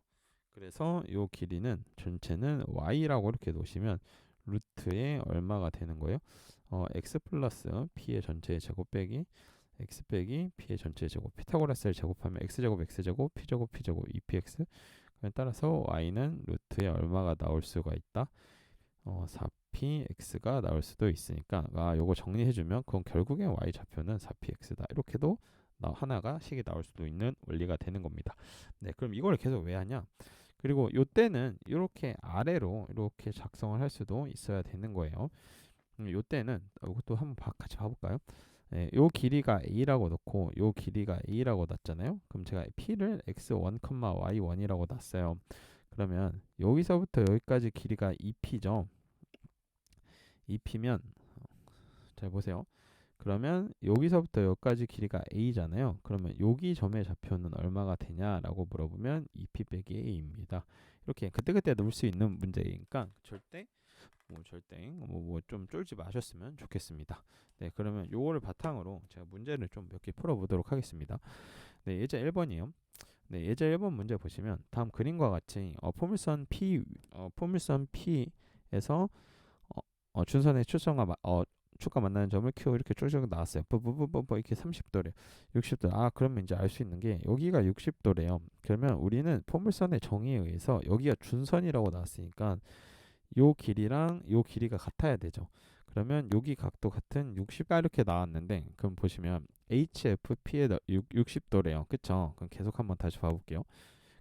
[SPEAKER 1] 그래서 요 길이는 전체는 y라고 이렇게 놓으시면 루트에 얼마가 되는 거예요? x 플러스 p의 전체의 제곱 빼기 x 빼기 p의 전체 제곱 피타고라스를 제곱하면 x제곱 x제곱 p제곱 p제곱 2px 따라서 y는 루트에 얼마가 나올 수가 있다? 4px가 나올 수도 있으니까 요거 정리해주면 그건 결국엔 y 좌표는 4px다 이렇게도 하나가 식이 나올 수도 있는 원리가 되는 겁니다. 네, 그럼 이걸 계속 왜 하냐? 그리고 요때는 이렇게 아래로 이렇게 작성을 할 수도 있어야 되는 거예요. 요때는 이것도 한번 같이 봐볼까요? 네, 요 길이가 a라고 놓고 요 길이가 a라고 놨잖아요. 그럼 제가 p를 x1, y1이라고 놨어요. 그러면 여기서부터 여기까지 길이가 2p죠. 2p면 잘 보세요. 그러면 여기서부터 여기까지 길이가 a잖아요. 그러면 여기 점의 좌표는 얼마가 되냐라고 물어보면 2p 빼기 a입니다. 이렇게 그때그때 놓을 수 있는 문제이니까 절대 좀 쫄지 마셨으면 좋겠습니다. 네, 그러면 요거를 바탕으로 제가 문제를 좀 몇 개 풀어보도록 하겠습니다. 네, 예제 1번이에요. 네, 예제 1번 문제 보시면 다음 그림과 같이 포물선 P에서 준선의 축과 만나는 점을 Q 이렇게 쭉쭉 나왔어요. 뭐 이렇게 30도래, 60도. 그러면 이제 알 수 있는 게 여기가 60도래요. 그러면 우리는 포물선의 정의에 의해서 여기가 준선이라고 나왔으니까 요 길이랑 요 길이가 같아야 되죠. 그러면 여기 각도 같은 60가 이렇게 나왔는데 그럼 보시면 HFP에 60도래요. 그쵸? 그럼 계속 한번 다시 봐볼게요.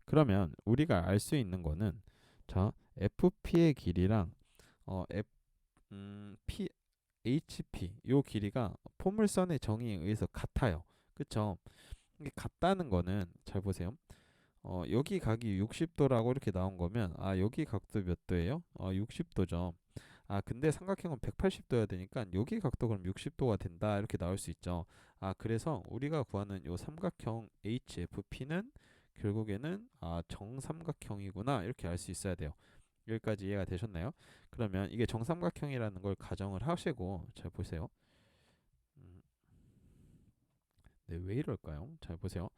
[SPEAKER 1] 그러면 우리가 알 수 있는 거는 자 FP의 길이랑 P, HP 요 길이가 포물선의 정의에 의해서 같아요. 그쵸? 이게 같다는 거는 잘 보세요. 여기 각이 60도라고 이렇게 나온 거면 여기 각도 몇 도예요? 60도죠. 근데 삼각형은 180도여야 되니까 여기 각도 그럼 60도가 된다 이렇게 나올 수 있죠. 그래서 우리가 구하는 요 삼각형 HFP는 결국에는 정삼각형이구나 이렇게 알 수 있어야 돼요. 여기까지 이해가 되셨나요? 그러면 이게 정삼각형이라는 걸 가정을 하시고 잘 보세요. 네, 왜 이럴까요? 잘 보세요.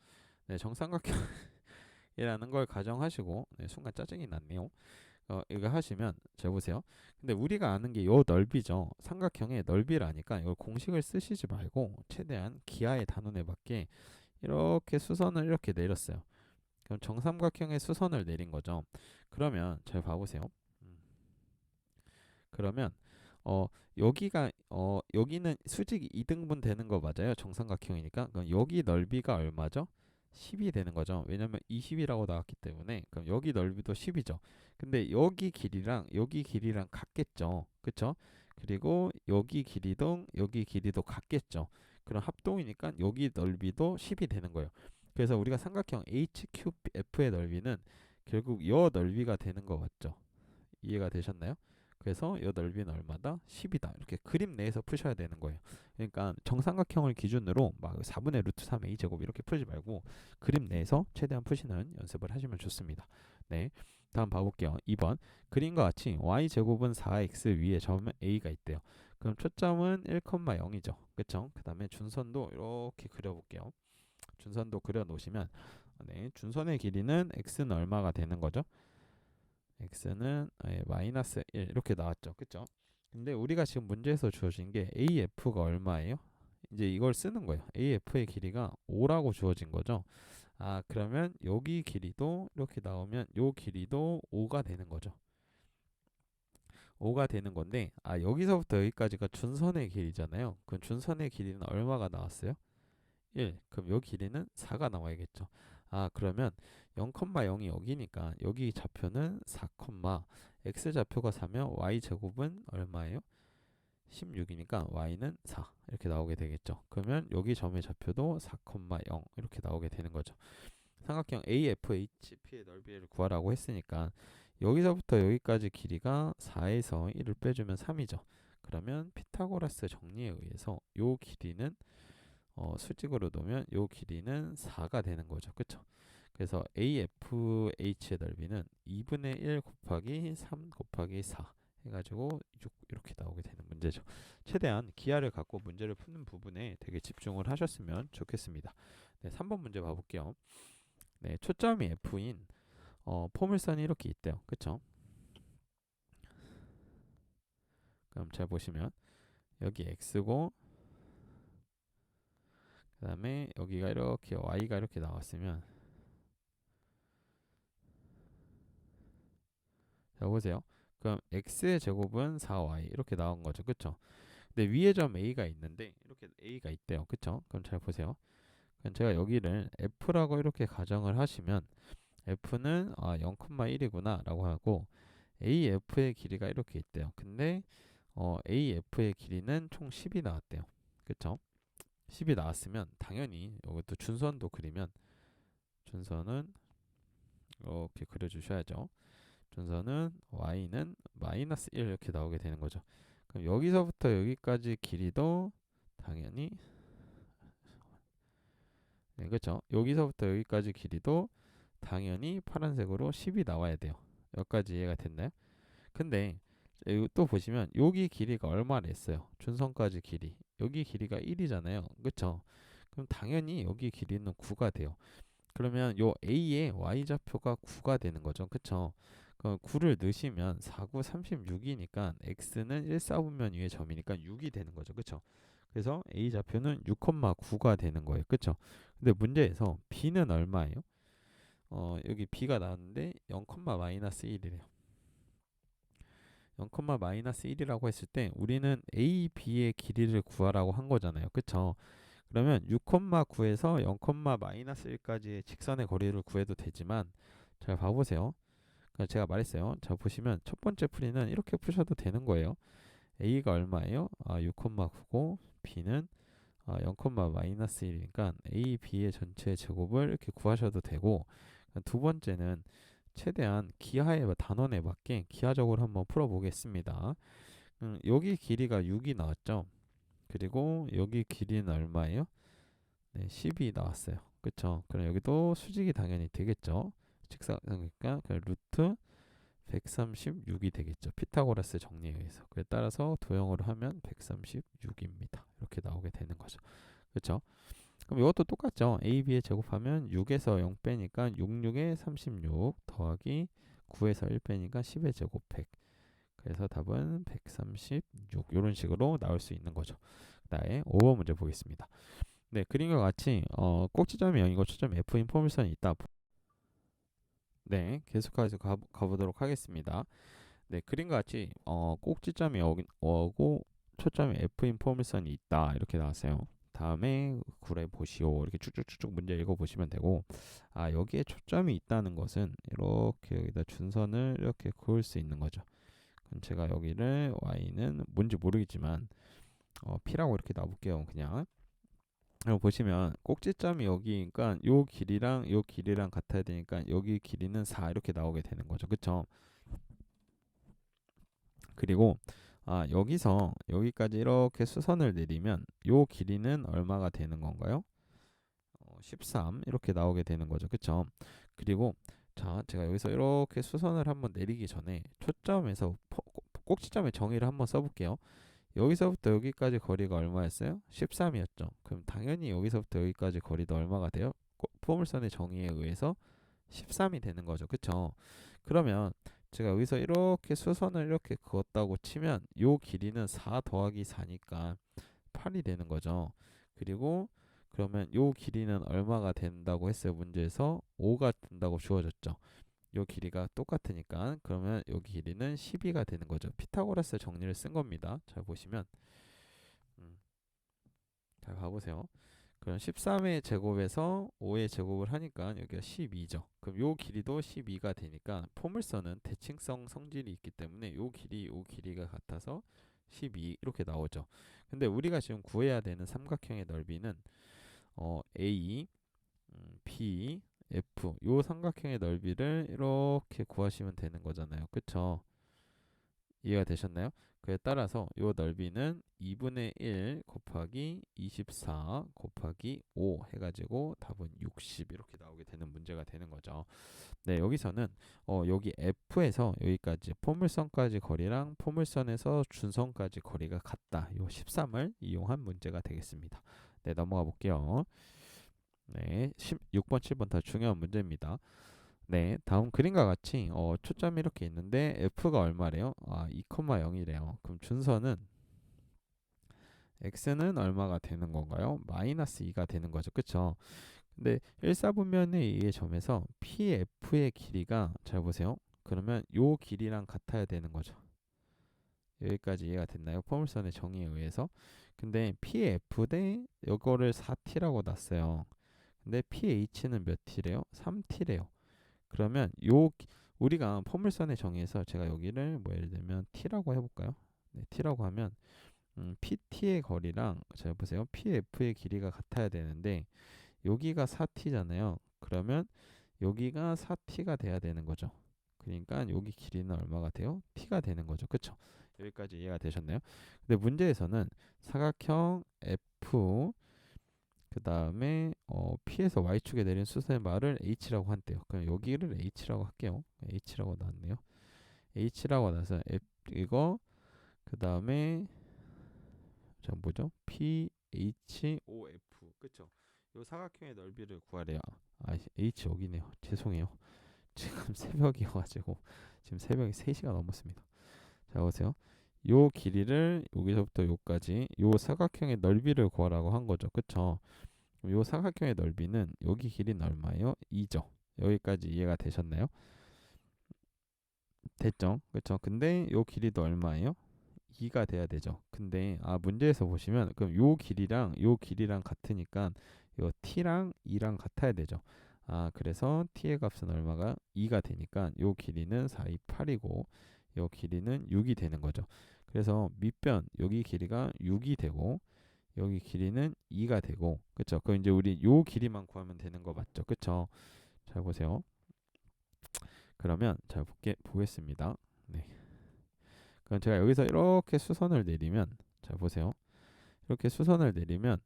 [SPEAKER 1] 네, 정삼각형이라는 걸 가정하시고 네, 순간 짜증이 났네요. 이거 하시면 잘 보세요. 근데 우리가 아는 게 요 넓이죠. 삼각형의 넓이를 아니까 이걸 공식을 쓰시지 말고 최대한 기하의 단원에 맞게 이렇게 수선을 이렇게 내렸어요. 그럼 정삼각형의 수선을 내린 거죠. 그러면 잘 봐보세요. 음, 그러면 어 여기는 수직이 2등분 되는 거 맞아요? 정삼각형이니까. 그럼 여기 넓이가 얼마죠? 10이 되는 거죠. 왜냐면 20이라고 나왔기 때문에. 그럼 여기 넓이도 10이죠. 근데 여기 길이랑 같겠죠. 그쵸? 그리고 여기 길이도 같겠죠. 그럼 합동이니까 여기 넓이도 10이 되는 거예요. 그래서 우리가 삼각형 HQF의 넓이는 결국 이 넓이가 되는 거 맞죠? 이해가 되셨나요? 그래서 이 넓이는 얼마다? 10이다. 이렇게 그림 내에서 푸셔야 되는 거예요. 그러니까 정삼각형을 기준으로 막 4분의 루트 3 a 제곱 이렇게 풀지 말고 그림 내에서 최대한 푸시는 연습을 하시면 좋습니다. 네. 다음 봐볼게요. 2번. 그림과 같이 y 제곱은 4x 위에 점 a가 있대요. 그럼 초점은 1,0이죠. 그쵸? 그 다음에 준선도 이렇게 그려볼게요. 준선도 그려 놓으시면 네, 준선의 길이는 x는 얼마가 되는 거죠? x는 마이너스 1 이렇게 나왔죠. 그쵸? 근데 우리가 지금 문제에서 주어진 게 AF가 얼마예요? 이제 이걸 쓰는 거예요. AF의 길이가 5라고 주어진 거죠. 아, 그러면 여기 길이도 이렇게 나오면 요 길이도 5가 되는 거죠. 5가 되는 건데, 아, 여기서부터 여기까지가 준선의 길이잖아요. 그럼 준선의 길이는 얼마가 나왔어요? 1. 그럼 요 길이는 4가 나와야겠죠. 아, 그러면 0,0이 여기니까 여기 좌표는 4, x 좌표가 4면 y 제곱은 얼마예요? 16이니까 y는 4 이렇게 나오게 되겠죠. 그러면 여기 점의 좌표도 4,0 이렇게 나오게 되는 거죠. 삼각형 AFHP의 넓이를 구하라고 했으니까 여기서부터 여기까지 길이가 4에서 1을 빼주면 3이죠. 그러면 피타고라스 정리에 의해서 요 길이는 수직으로 놓으면 요 길이는 4가 되는 거죠. 그쵸? 그래서 AFH의 넓이는 2분의 1 곱하기 3 곱하기 4 해가지고 이렇게 나오게 되는 문제죠. 최대한 기하를 갖고 문제를 푸는 부분에 되게 집중을 하셨으면 좋겠습니다. 네, 3번 문제 봐볼게요. 네, 초점이 F인 포물선이 이렇게 있대요. 그쵸? 그럼 잘 보시면 여기 X고 그 다음에 여기가 이렇게 Y가 이렇게 나왔으면 자 보세요. 그럼 x의 제곱은 4y 이렇게 나온 거죠. 그쵸? 근데 위에 점 a가 있는데 이렇게 a가 있대요. 그쵸? 그럼 잘 보세요. 그럼 제가 여기를 f라고 이렇게 가정을 하시면 f는 0,1이구나 라고 하고 af의 길이가 이렇게 있대요. 근데 af의 길이는 총 10이 나왔대요. 그쵸? 10이 나왔으면 당연히 이것도 준선도 그리면 준선은 이렇게 그려주셔야죠. 준선은 y는 마이너스 1 이렇게 나오게 되는 거죠. 그럼 여기서부터 여기까지 길이도 당연히 네, 그렇죠. 여기서부터 여기까지 길이도 당연히 파란색으로 10이 나와야 돼요. 여기까지 이해가 됐나요? 근데 또 보시면 여기 길이가 얼마나 했어요? 준선까지 길이. 여기 길이가 1이잖아요. 그렇죠? 그럼 당연히 여기 길이는 9가 돼요. 그러면 요 A의 y좌표가 9가 되는 거죠. 그쵸? 그럼 9를 넣으시면 4, 9, 36이니까 x는 1, 4분면 위의 점이니까 6이 되는 거죠. 그쵸? 그래서 A좌표는 6,9가 되는 거예요. 그쵸? 근데 문제에서 B는 얼마예요? 여기 B가 나왔는데 0, 마이너스 1이래요. 0, 마이너스 1이라고 했을 때 우리는 A, B의 길이를 구하라고 한 거잖아요. 그쵸? 그러면 6,9에서 0, 마이너스 1까지의 직선의 거리를 구해도 되지만 잘 봐보세요. 제가 말했어요. 자 보시면 첫 번째 풀이는 이렇게 푸셔도 되는 거예요. A가 얼마예요? 6,9고 B는 0, 마이너스 1이니까 A, B의 전체 제곱을 이렇게 구하셔도 되고 두 번째는 최대한 기하의 단원에 맞게 기하적으로 한번 풀어보겠습니다. 여기 길이가 6이 나왔죠. 그리고 여기 길이는 얼마예요? 네, 10이 나왔어요. 그쵸? 그럼 여기도 수직이 당연히 되겠죠. 직사각이니까 루트 136이 되겠죠. 피타고라스 정리에 의해서. 그에 따라서 도형으로 하면 136입니다. 이렇게 나오게 되는 거죠. 그렇죠? 그럼 이것도 똑같죠. A, B에 제곱하면 6에서 0 빼니까 6, 6에 36 더하기 9에서 1 빼니까 10의 제곱 100. 그래서 답은 136 이런 식으로 나올 수 있는 거죠. 그다음에 5번 문제 보겠습니다. 네, 그림과 같이 꼭지점이 0이고 초점 F인 포물선이 있다. 네, 계속해서 가보도록 하겠습니다. 네, 그림과 같이 꼭지점이 어고 초점이 F인 포물선이 있다 이렇게 나왔어요. 다음에 구해 보시오 이렇게 쭉쭉쭉쭉 문제 읽어 보시면 되고, 아 여기에 초점이 있다는 것은 이렇게 여기다 준선을 이렇게 그을 수 있는 거죠. 그럼 제가 여기를 y는 뭔지 모르겠지만 p라고 이렇게 놔볼게요. 그냥 그럼 보시면 꼭지점이 여기니까 요 길이랑 요 길이랑 같아야 되니까 여기 길이는 4 이렇게 나오게 되는 거죠. 그쵸? 그리고 여기서 여기까지 이렇게 수선을 내리면 요 길이는 얼마가 되는 건가요? 13 이렇게 나오게 되는 거죠. 그쵸? 그리고 자, 제가 여기서 이렇게 수선을 한번 내리기 전에 초점에서 꼭지점의 정의를 한번 써볼게요. 여기서부터 여기까지 거리가 얼마였어요? 13이었죠. 그럼 당연히 여기서부터 여기까지 거리도 얼마가 돼요? 포물선의 정의에 의해서 13이 되는 거죠. 그쵸? 그러면 제가 여기서 이렇게 수선을 이렇게 그었다고 치면 요 길이는 4 더하기 4니까 8이 되는 거죠. 그리고 그러면 요 길이는 얼마가 된다고 했어요. 문제에서 5가 된다고 주어졌죠. 요 길이가 똑같으니까 그러면 요 길이는 12가 되는 거죠. 피타고라스 정리를 쓴 겁니다. 잘 보시면 음, 잘 봐보세요. 그럼 13의 제곱에서 5의 제곱을 하니까 여기가 12죠. 그럼 요 길이도 12가 되니까 포물선은 대칭성 성질이 있기 때문에 요 길이 요 길이가 같아서 12 이렇게 나오죠. 근데 우리가 지금 구해야 되는 삼각형의 넓이는 A, B, F 요 삼각형의 넓이를 이렇게 구하시면 되는 거잖아요. 그쵸? 이해가 되셨나요? 그에 따라서 요 넓이는 2분의 1 곱하기 24 곱하기 5 해가지고 답은 60 이렇게 나오게 되는 문제가 되는 거죠. 네, 여기서는 여기 F에서 여기까지 포물선까지 거리랑 포물선에서 준선까지 거리가 같다. 요 13을 이용한 문제가 되겠습니다. 네, 넘어가 볼게요. 네, 16번, 7번 다 중요한 문제입니다. 네, 다음 그림과 같이 초점이 이렇게 있는데 f가 얼마래요? 2,0이래요. 그럼 준선은 x는 얼마가 되는 건가요? 마이너스 2가 되는 거죠. 그쵸? 근데 1사분면의 2의 점에서 pf의 길이가 잘 보세요. 그러면 요 길이랑 같아야 되는 거죠. 여기까지 이해가 됐나요? 포물선의 정의에 의해서. 근데 pf 대 이거를 4t라고 놨어요. 근데 ph는 몇 t래요? 3t래요. 그러면 우리가 포물선의 정의에서 제가 여기를 뭐 예를 들면 t라고 해볼까요? 네, t라고 하면 pt의 거리랑 잘 보세요. pf의 길이가 같아야 되는데 여기가 4t잖아요. 그러면 여기가 4t가 돼야 되는 거죠. 그러니까 여기 길이는 얼마가 돼요? t가 되는 거죠. 그쵸? 여기까지 이해가 되셨나요? 근데 문제에서는 사각형 f 그 다음에 P에서 Y축에 내린 수선의 말을 H라고 한대요. 그럼 여기를 H라고 할게요. H라고 나왔네요. H라고 나서 이거 그 다음에 자 뭐죠? PHOF 그쵸? 요 사각형의 넓이를 구하래요. H 여기네요. 죄송해요. 지금 새벽이어가지고 지금 새벽이 3시가 넘었습니다. 자 보세요. 요 길이를 여기서부터 요까지 요 사각형의 넓이를 구하라고 한 거죠. 그쵸? 요 사각형의 넓이는 여기 길이는 얼마예요? 2죠. 여기까지 이해가 되셨나요? 됐죠? 그렇죠? 근데 요 길이도 얼마예요? 2가 돼야 되죠. 근데 문제에서 보시면 그럼 요 길이랑 같으니까 요 t랑 2랑 같아야 되죠. 그래서 t의 값은 얼마가 2가 되니까 요 길이는 4, 2, 8이고 요 길이는 6이 되는 거죠. 그래서 밑변 여기 길이가 6이 되고 여기 길이는 2가 되고 그쵸? 그럼 이제 우리 요 길이만 구하면 되는 거 맞죠? 그쵸? 잘 보세요. 그러면 잘 보겠습니다. 네. 그럼 제가 여기서 이렇게 수선을 내리면 잘 보세요. 이렇게 수선을 내리면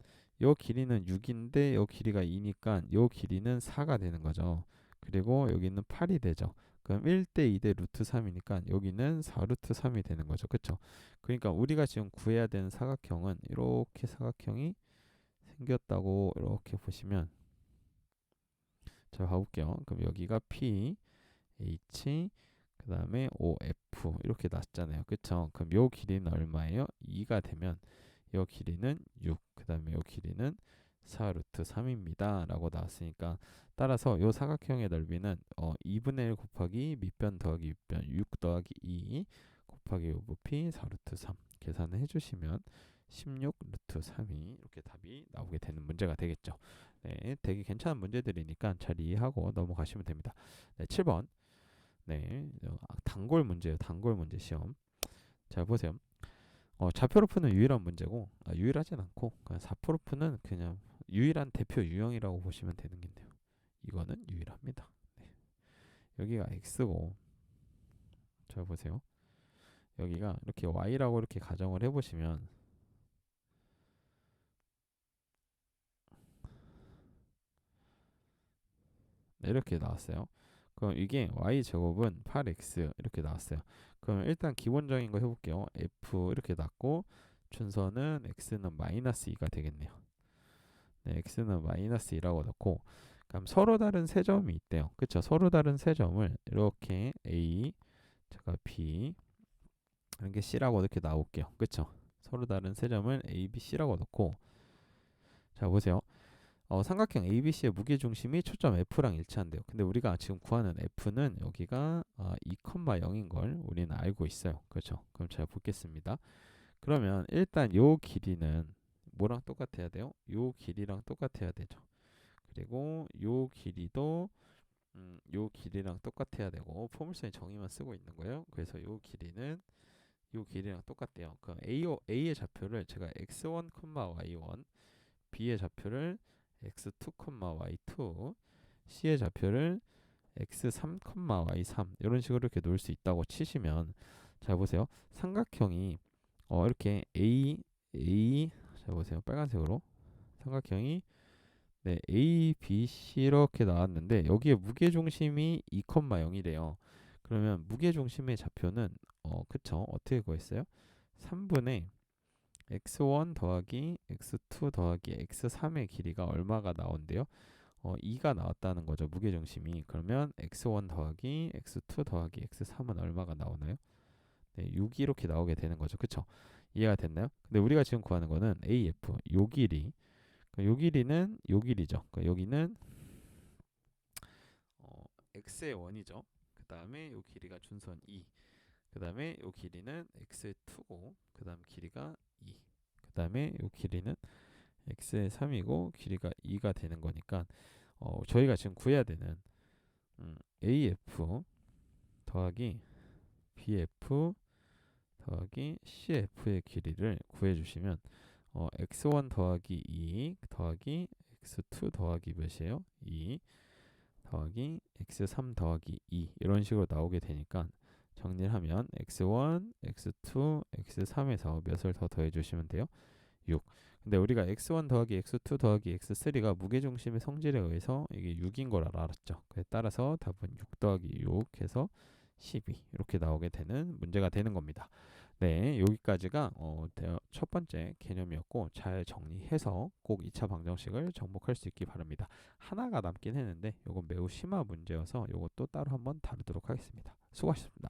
[SPEAKER 1] 요 길이는 6인데 요 길이가 2니까 요 길이는 4가 되는 거죠. 그리고 여기는 8이 되죠. 그럼 1대 2대 루트 3이니까 여기는 4 루트 3이 되는 거죠. 그쵸? 그러니까 우리가 지금 구해야 되는 사각형은 이렇게 사각형이 생겼다고 이렇게 보시면 자 봐볼게요. 그럼 여기가 P, H 그 다음에 O, F 이렇게 났잖아요. 그쵸? 그럼 요 길이는 얼마예요? 2가 되면 요 길이는 6, 그 다음에 요 길이는 4루트 3입니다 라고 나왔으니까, 따라서 요 사각형의 넓이는 2분의 1 곱하기 밑변 더하기 윗변 6 더하기 2 곱하기 요 부피 4루트 3 계산을 해주시면 16 루트 3이 이렇게 답이 나오게 되는 문제가 되겠죠. 네, 되게 괜찮은 문제들이니까 잘 이해하고 넘어가시면 됩니다. 네, 7번. 네, 단골 문제예요. 단골 문제 시험. 자, 보세요. 좌표로 푸는 유일한 문제고, 유일하진 않고 그냥 4%푸는 그냥 유일한 대표 유형이라고 보시면 되는 건데요. 이거는 유일합니다. 네. 여기가 x고, 자 보세요. 여기가 이렇게 y라고 이렇게 가정을 해보시면, 네, 이렇게 나왔어요. 그럼 이게 y 제곱은 8x 이렇게 나왔어요. 그럼 일단 기본적인 거 해볼게요. f 이렇게 났고, 준서는 x는 마이너스 2가 되겠네요. 네, x는 마이너스 2라고 넣고, 그럼 서로 다른 세 점이 있대요. 그쵸? 서로 다른 세 점을 이렇게 a, 제가 b, 이게 c라고 이렇게 나올게요. 그쵸? 서로 다른 세 점을 a, b, c라고 넣고, 자 보세요. 삼각형 ABC의 무게중심이 초점 F랑 일치한대요. 근데 우리가 지금 구하는 F는 여기가 2,0인 걸 우리는 알고 있어요. 그렇죠? 그럼 잘 보겠습니다. 그러면 일단 요 길이는 뭐랑 똑같아야 돼요? 요 길이랑 똑같아야 되죠. 그리고 요 길이도 요 길이랑 똑같아야 되고, 포물선의 정의만 쓰고 있는 거예요. 그래서 요 길이는 요 길이랑 똑같대요. 그럼 A의 좌표를 제가 x1, y1, B의 좌표를 x2, y2, C의 좌표를 x3, y3 이런 식으로 이렇게 놓을 수 있다고 치시면, 자 보세요. 삼각형이 이렇게 자 보세요. 빨간색으로 삼각형이, 네, A, B, C 이렇게 나왔는데 여기에 무게중심이 2,0이래요. 그러면 무게중심의 좌표는 그쵸? 어떻게 구했어요? 3분의 x1 더하기 x2 더하기 x3의 길이가 얼마가 나온대요? 2가 나왔다는 거죠. 무게중심이. 그러면 x1 더하기 x2 더하기 x3은 얼마가 나오나요? 네, 6이 이렇게 나오게 되는 거죠. 그쵸? 이해가 됐나요? 근데 우리가 지금 구하는 거는 AF, 요 길이. 요 길이는 요 길이죠. 여기는 x의 1이죠. 그 다음에 요 길이가 준선 2. 그 다음에 요 길이는 x의 2고, 그 다음 길이가 2. 그 다음에 요 길이는 x의 3이고 길이가 2가 되는 거니까, 저희가 지금 구해야 되는 AF 더하기 BF 더하기 CF의 길이를 구해주시면, x1 더하기 2 더하기 x2 더하기 몇이에요? 2 더하기 x3 더하기 2 이런 식으로 나오게 되니까, 정리를 하면 x1, x2, x3에서 몇을 더 더해주시면 돼요? 6. 근데 우리가 x1 더하기 x2 더하기 x3가 무게중심의 성질에 의해서 이게 6인 걸 알았죠. 그에 따라서 답은 6 더하기 6 해서 12 이렇게 나오게 되는 문제가 되는 겁니다. 네, 여기까지가 첫 번째 개념이었고, 잘 정리해서 꼭 2차 방정식을 정복할 수 있기 바랍니다. 하나가 남긴 했는데 이건 매우 심화 문제여서 이것도 따로 한번 다루도록 하겠습니다. 수고하셨습니다.